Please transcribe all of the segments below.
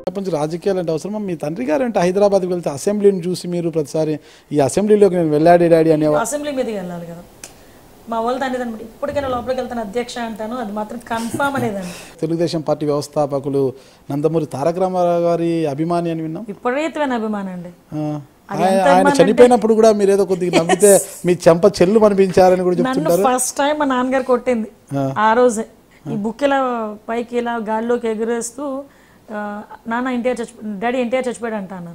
ప్రపంచ రాజకీయాలు అంటే అవసరమా? మీ తండ్రి గారు అంటే హైదరాబాద్కి వెళ్తే అసెంబ్లీని చూసి మీరు ప్రతిసారి ఈ అసెంబ్లీలోకి నేను వెళ్ళాడి డాడీ అనేవారు. అసెంబ్లీ మీదకి వెళ్ళాలి కదా, మా వాళ్ళు తండ్రి ఇప్పటికైనా లోపలికి వెళ్తాను అధ్యక్ష అంటాను, అది మాత్రం కన్ఫామ్ అనేదాన్ని. తెలుగుదేశం పార్టీ వ్యవస్థాపకులు నందమూరి తారక రామారావు గారి అభిమాని అని విన్నాం. విపరీతమైన అభిమానం అండి. ఆయన చనిపోయినప్పుడు కూడా మీరు ఏదో కొద్దిగా నవ్వితే మీ చెంప చెల్లు అనిపించారని కూడా చెప్తుంటారు. ఫస్ట్ టైం మా నాన్నగారు కొట్టింది ఆ రోజే. ఈ బుక్ ఇలా పైకి ఇలా గాల్లోకి ఎగురేస్తూ నాన్న ఎన్టీఆర్ డాడీ ఎన్టీఆర్ చచ్చిపోయాడు అంటాను.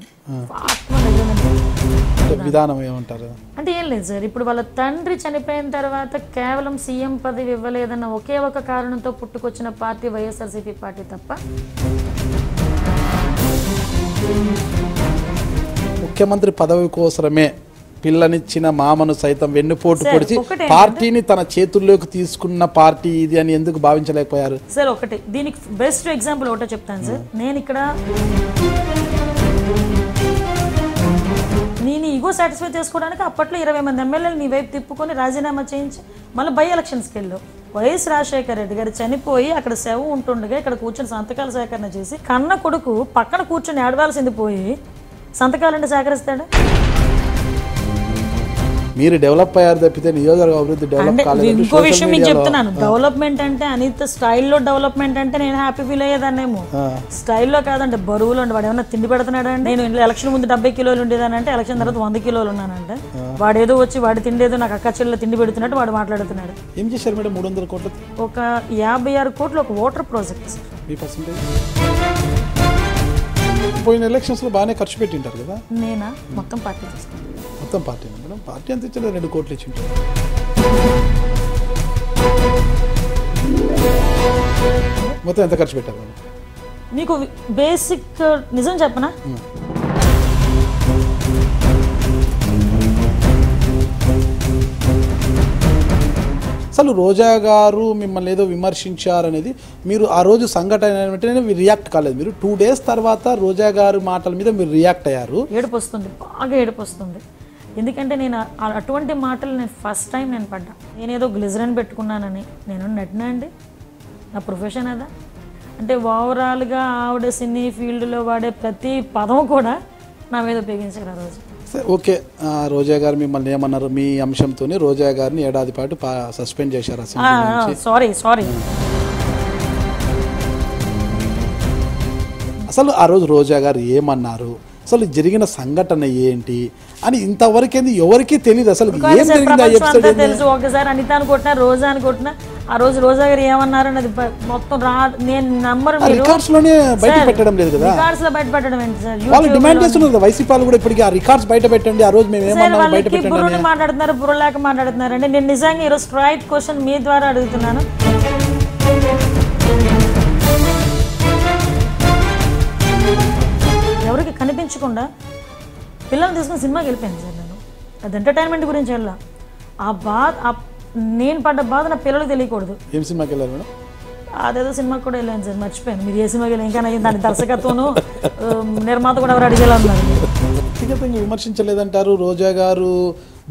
విధానం ఏమంటారు అంటే ఏం లేదు సార్, ఇప్పుడు వాళ్ళ తండ్రి చనిపోయిన తర్వాత కేవలం సీఎం పదవి ఇవ్వలేదన్న ఒకే ఒక కారణంతో పుట్టుకొచ్చిన పార్టీ వైఎస్ఆర్సీపీ పార్టీ తప్ప. ముఖ్యమంత్రి పదవి కోసమే పిల్లనిచ్చిన మామను సైతం వెన్నుపోటు పొడిచి పార్టీని తన చేతుల్లోకి తీసుకున్న పార్టీ ఇది అని ఎందుకు భావించలేకపోయారు సార్? ఒకటి దీనికి బెస్ట్ ఎగ్జాంపుల్ ఒకటే చెప్తాను సార్. నేను ఇక్కడ నేను ఈగో సాటిస్ఫై చేసుకోవడానికి అప్పట్లో 20 మంది ఎమ్మెల్యేలు నీ వైపు తిప్పుకొని రాజీనామా చేయించి మళ్ళీ బై ఎలక్షన్స్కి వెళ్ళావు. వైఎస్ రాజశేఖర రెడ్డి గారు చనిపోయి అక్కడ శవం ఉంటుండగా ఇక్కడ కూర్చొని సంతకాల సేకరణ చేసి కన్న కొడుకు పక్కన కూర్చొని ఏడవాల్సింది పోయి సంతకాలంటే సేకరిస్తాడా? మీరు డెవలప్ అయ్యారు తప్పితే నియోజకవర్గ అభివృద్ధి డెవలప్ కాలేదు. ఇంకో విషయం మీకు చెప్తున్నాను, డెవలప్మెంట్ అంటే అనిత స్టైల్లో డెవలప్మెంట్ అంటే నేను హ్యాపీ ఫీల్ అయ్యేదాన్నేమో. స్టైల్లో కాదంటే బరువులు ఉండి వాడు ఏమన్నా తిండి పెడుతున్నాడంటే. నేను ఎలక్షన్ ముందు 70 కిలోలు ఉండేదానంటే ఎలక్షన్ తర్వాత 100 కిలోలు ఉన్నానంటే వాడేదో వచ్చి వాడి తిండేదో నాకు అక్క చెల్లెలు తిండి పెడుతున్నట్టు వాడు మాట్లాడుతున్నాడు. ఏం చేశారు మేడం 300 కోట్లు? ఒక 56 కోట్లు ఒక వాటర్ ప్రాజెక్ట్. పోయిన ఎలక్షన్స్ లో బాగానే ఖర్చు పెట్టింటారు కదా? నేనా మొత్తం పార్టీ చేస్తాను. మొత్తం పార్టీ మేడం? పార్టీ ఎంత ఇచ్చారు? 2 కోట్లు ఇచ్చింటారు. మొత్తం ఎంత ఖర్చు పెట్టారు మేడం? మీకు బేసిక్ నిజం చెప్పనా, అసలు రోజా గారు మిమ్మల్ని ఏదో విమర్శించారనేది మీరు ఆ రోజు సంఘటన వెంటనే రియాక్ట్ కాలేదు. మీరు 2 డేస్ తర్వాత రోజా గారు మాటల మీద మీరు రియాక్ట్ అయ్యారు. ఏడుపు వస్తుంది, బాగా ఏడుపు వస్తుంది. ఎందుకంటే నేను అటువంటి మాటలు నేను ఫస్ట్ టైం నేను పడ్డా. నేనేదో గ్లిజరిన్ పెట్టుకున్నానని నేను నటినా అండి, నా ప్రొఫెషన్ అదా. అంటే ఓవరాల్గా ఆవిడ సినీ ఫీల్డ్లో వాడే ప్రతి పదం కూడా నా మీద ఉపయోగించారు ఆ రోజు. ఓకే, రోజా గారు మిమ్మల్ని ఏమన్నారు? మీ అంశంతో రోజా గారిని ఏడాది పాటు సస్పెండ్ చేశారు. సారీ అసలు ఆ రోజు రోజా గారు ఏమన్నారు, అసలు జరిగిన సంఘటన ఏంటి అని ఇంతవరకు ఎవరికి తెలియదు. అసలు ఏం జరిగింది తెలుసు. ఒకసారి అనిత అనుకుంటున్నా, రోజా అనుకుంటున్నా. ఆ రోజు రోజా గారు ఏమన్నారు అన్నది మొత్తం నేను నంబర్ రికార్డ్స్ లోనే బయట పెట్టడం లేదు కదా. రికార్డ్స్ లో బయట పెట్టడం ఏంటి సార్? వాళ్ళు డిమాండ్ చేస్తున్నారు వైసీపీ వాళ్ళు కూడా ఇప్పటికీ ఆ రికార్డ్స్ బయట పెట్టండి. ఆ రోజు మేము ఏమన్నా బయట పెట్టండి. బుర్రని మాట్లాడుతున్నారు, బుర్రలేక మాట్లాడుతున్నారు అండి. నేను నిజంగా ఈరోజు స్ట్రైట్ క్వశ్చన్ మీ ద్వారా అడుగుతున్నాను. ఎవరికి కనిపించకుండా పిల్లల్ని తీసుకుని సినిమాకి వెళ్ళిపోయింది సార్. నేను అది ఎంటర్టైన్మెంట్ గురించి వెళ్ళా. ఆ బాధ నేను పడ్డ బాధ నా పిల్లలకు తెలియకూడదు. ఏం సినిమాకి వెళ్ళారు మేడం? అదేదో సినిమాకి కూడా వెళ్ళాను సార్, మర్చిపోయాను. మీరు ఏ సినిమాకి వెళ్ళి ఇంకా దాని దర్శకత్వను నిర్మాత కూడా ఎవరు అడిగేలాన్నారు. వ్యక్తిగతంగా విమర్శించలేదంటారు. రోజా గారు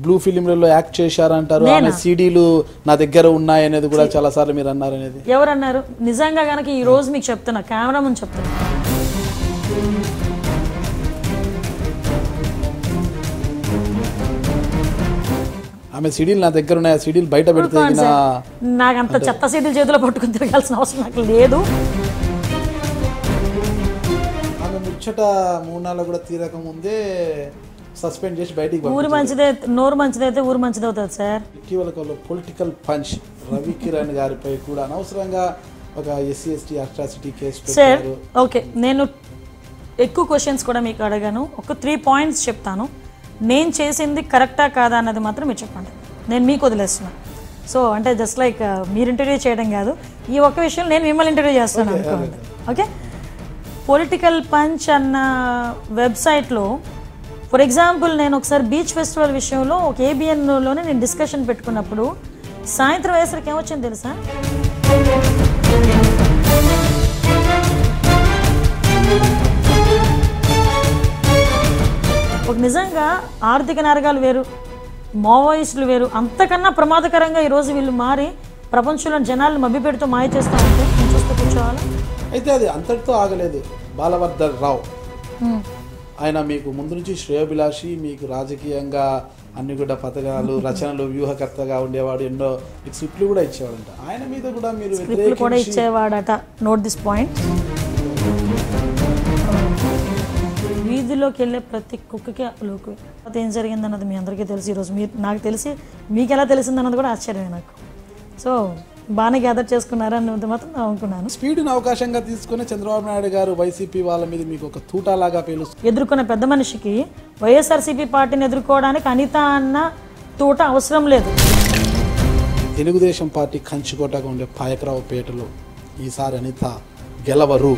బ్లూ ఫిలింలలో యాక్ట్ చేశారంటారు. ఆమె సీడీలు నా దగ్గర ఉన్నాయనేది కూడా చాలా సార్లు మీరు అన్నారు అనేది. ఎవరన్నారు? నిజంగా కనుక ఈ రోజు మీకు చెప్తున్నా, కెమెరా ముందు చెప్తున్నా, ఆమె సీడీలు నా దగ్గర ఉన్నాయి. ఆ సీడీలు బయట పెడితే నాకు అంత చెత్త సీడీలు చేతిలో పట్టుకుని తిరగాల్సిన అవసరం నాకు లేదు. ఆమె ముచ్చట 3 నెలలు కూడా తీరక ముందే సస్పెండ్ చేసి బయటికి. ఊరు మంచిదే, నోరు మంచిదైతే ఊరు మంచిది అవుతుంది సార్. ఇటీవల పొలిటికల్ పంచ్ రవి కిరణ్ గారిపై కూడా అనవసరంగా ఒక SC/ST అట్రాసిటీ కేసు పెట్టారు. ఓకే, నేను ఎక్కువ క్వశ్చన్స్ కూడా మీకు అడగాను. ఒక 3 పాయింట్స్ చెప్తాను. నేను చేసింది కరెక్టా కాదా అన్నది మాత్రం మీరు చెప్పండి, నేను మీకు వదిలేస్తున్నాను. సో అంటే జస్ట్ లైక్ మీరు ఇంటర్వ్యూ చేయడం కాదు, ఈ ఒక్క విషయం నేను మిమ్మల్ని ఇంటర్వ్యూ చేస్తాను అనుకోండి. ఓకే, పొలిటికల్ పంచ్ అన్న వెబ్సైట్లో ఫర్ ఎగ్జాంపుల్ నేను ఒకసారి బీచ్ ఫెస్టివల్ విషయంలో ఒక ABNలోనే నేను డిస్కషన్ పెట్టుకున్నప్పుడు సాయంత్రం వేసరికి ఏమొచ్చింది తెలుసా? ఒక నిజంగా ఆర్థిక నేరగాలు వేరు, మావోయిస్టులు వేరు. అంతకన్నా ప్రమాదకరంగా ఈరోజు వీళ్ళు మారి ప్రపంచంలో జనాలను మభ్యపెడుతూ మాయ చేస్తూ ఉంటే నేను చూస్తూ కూర్చోవాలా? అయితే అది అంతటితో ఆగలేదు. బాలవర్ధన్ రావు ఆయన మీకు ముందు నుంచి శ్రేయోభిలాషి, మీకు రాజకీయంగా అన్ని కూడా పథకాలు రచనలు వ్యూహకర్తగా ఉండేవాడు, ఎన్నో స్క్రిప్ట్లు కూడా ఇచ్చేవాడంట. ఆయన మీద కూడా మీరు స్క్రిప్ట్లు కూడా ఇచ్చేవాడట. Note this point. వీధిలోకి వెళ్ళే ప్రతి కుక్కకి లోకు ఏం జరిగిందన్నది మీ అందరికీ తెలుసు. ఈరోజు మీరు నాకు తెలిసి మీకు ఎలా తెలిసిందన్నది కూడా ఆశ్చర్యమే నాకు. సో బాగానే గ్యాదర్ చేసుకున్నారన్నది మాత్రం అనుకున్నాను. స్పీడ్ని అవకాశంగా తీసుకుని చంద్రబాబు నాయుడు గారు వైసీపీ వాళ్ళ మీద మీకు ఒక తూటాలాగా పేలుస్తారు. ఎదుర్కొన్న పెద్ద మనిషికి వైఎస్ఆర్సీపీ పార్టీని ఎదుర్కోవడానికి అనిత అన్న తూట అవసరం లేదు. తెలుగుదేశం పార్టీ కంచుకోటగా ఉండే పాయకరావుపేటలో ఈసారి అనిత గెలవరు.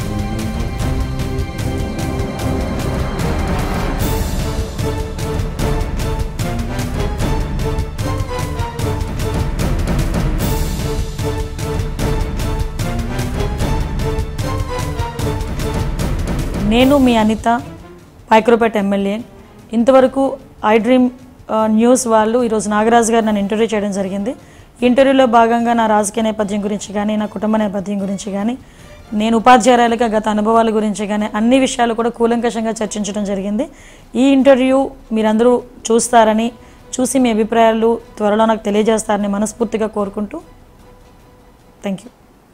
నేను మీ అనిత, పాయకరావుపేట ఎమ్మెల్యే. ఇంతవరకు ఐ డ్రీమ్ న్యూస్ వాళ్ళు ఈరోజు నాగరాజు గారు నన్ను ఇంటర్వ్యూ చేయడం జరిగింది. ఇంటర్వ్యూలో భాగంగా నా రాజకీయ నేపథ్యం గురించి కానీ, నా కుటుంబ నేపథ్యం గురించి కానీ, నేను ఉపాధ్యాయురాలుగా గత అనుభవాల గురించి కానీ అన్ని విషయాలు కూడా కూలంకషంగా చర్చించడం జరిగింది. ఈ ఇంటర్వ్యూ మీరందరూ చూస్తారని, చూసి మీ అభిప్రాయాలు త్వరలో నాకు తెలియజేస్తారని మనస్ఫూర్తిగా కోరుకుంటూ థ్యాంక్ యూ.